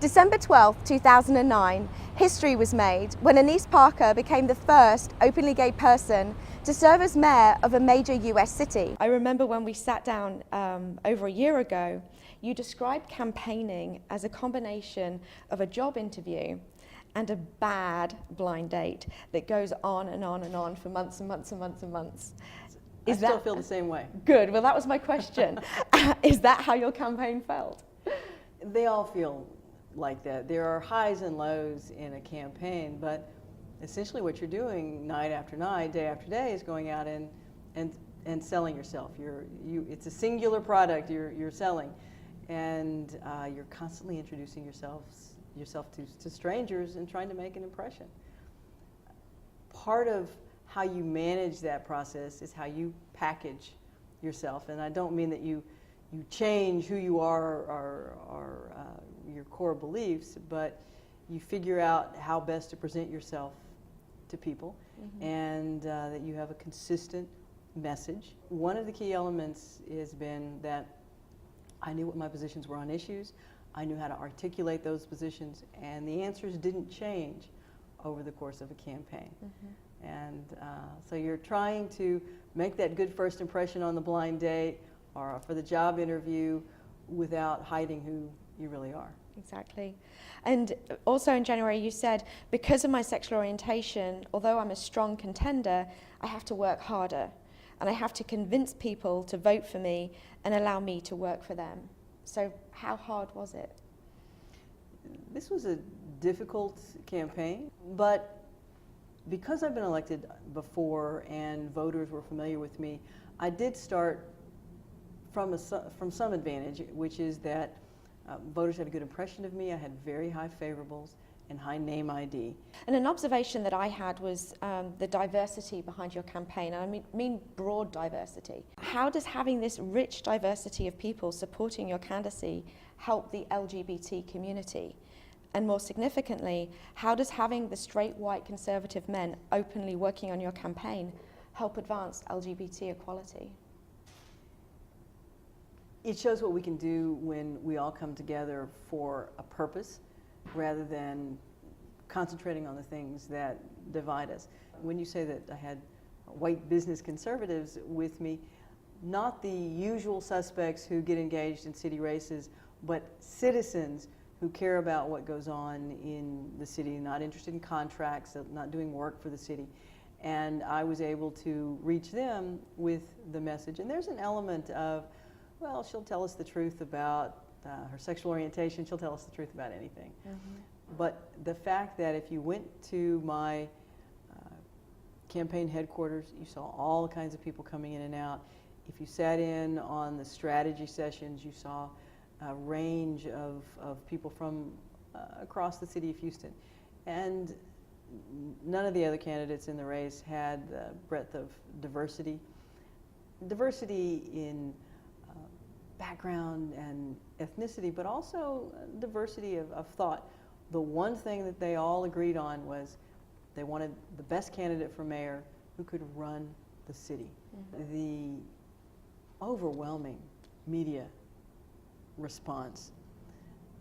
December 12, 2009, history was made when Annise Parker became the first openly gay person to serve as mayor of a major US city. I remember when we sat down over a year ago, you described campaigning as a combination of a job interview and a bad blind date that goes on and on and on for months and months and months and months. I still feel the same way. Good, well that was my question. Is that how your campaign felt? They all feel like that. There are highs and lows in a campaign, but essentially what you're doing night after night, day after day, is going out and selling yourself. It's a singular product you're selling, and you're constantly introducing yourself to strangers and trying to make an impression. Part of how you manage that process is how you package yourself, and I don't mean that you change who you are or your core beliefs, but you figure out how best to present yourself to people, and that you have a consistent message. One of the key elements has been that I knew what my positions were on issues, I knew how to articulate those positions, and the answers didn't change over the course of a campaign. And so you're trying to make that good first impression on the blind date or for the job interview without hiding who you really are. Exactly. And also in January you said, because of my sexual orientation, although I'm a strong contender, I have to work harder and I have to convince people to vote for me and allow me to work for them. So how hard was it? This was a difficult campaign, but because I've been elected before and voters were familiar with me, I did start from some advantage, which is that voters had a good impression of me. I had very high favorables and high name ID. And an observation that I had was the diversity behind your campaign, and I mean broad diversity. How does having this rich diversity of people supporting your candidacy help the LGBT community? And more significantly, how does having the straight white conservative men openly working on your campaign help advance LGBT equality? It shows what we can do when we all come together for a purpose rather than concentrating on the things that divide us. When you say that I had white business conservatives with me, not the usual suspects who get engaged in city races, but citizens who care about what goes on in the city, not interested in contracts, not doing work for the city. And I was able to reach them with the message. And there's an element of, well, she'll tell us the truth about her sexual orientation, she'll tell us the truth about anything. But the fact that if you went to my campaign headquarters, you saw all kinds of people coming in and out. If you sat in on the strategy sessions, you saw a range of people from across the city of Houston. And none of the other candidates in the race had the breadth of diversity. Diversity in background and ethnicity, but also diversity of thought. The one thing that they all agreed on was they wanted the best candidate for mayor who could run the city. The overwhelming media response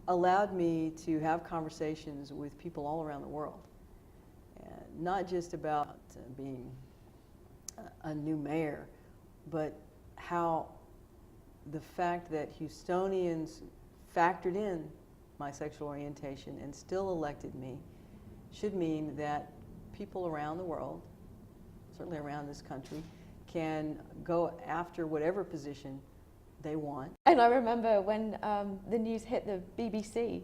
allowed me to have conversations with people all around the world, not just about being a new mayor, but how the fact that Houstonians factored in my sexual orientation and still elected me should mean that people around the world, certainly around this country, can go after whatever position they want. And I remember when the news hit the BBC,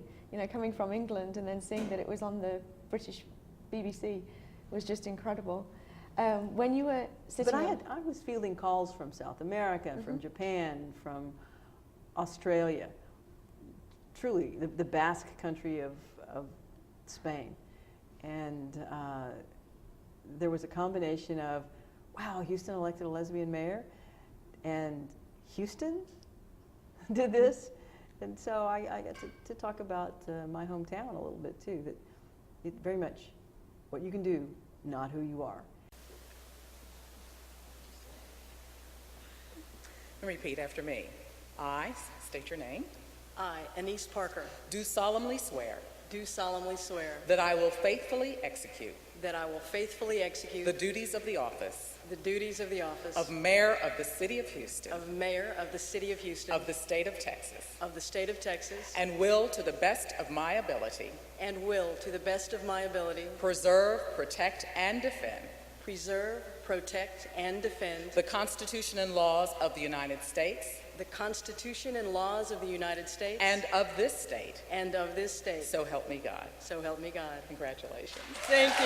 coming from England and then seeing that it was on the British BBC was just incredible. When you were sitting I was fielding calls from South America, from Japan, from Australia, truly the Basque country of Spain. And there was a combination of, wow, Houston elected a lesbian mayor, and Houston did this. And so I got to talk about my hometown a little bit too, that it very much what you can do, not who you are. Repeat after me. I state your name. I, Annise Parker, do solemnly swear do solemnly swear that I will faithfully execute that I will faithfully execute the duties of the office the duties of the office of Mayor of the City of Houston of Mayor of the City of Houston of the State of Texas, of the State of Texas, and will, to the best of my ability, and will, to the best of my ability, preserve, protect, and defend preserve, protect, and defend the Constitution and laws of the United States the Constitution and laws of the United States and of this state. and of this state. So help me God. So help me God. Congratulations. Thank you.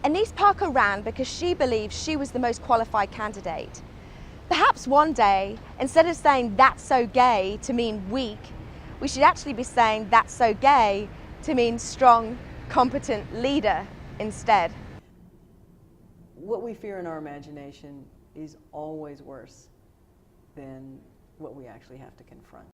Annise Parker ran because she believed she was the most qualified candidate. Perhaps one day, instead of saying "that's so gay" to mean weak, we should actually be saying "that's so gay" to mean strong, competent leader instead. What we fear in our imagination is always worse than what we actually have to confront.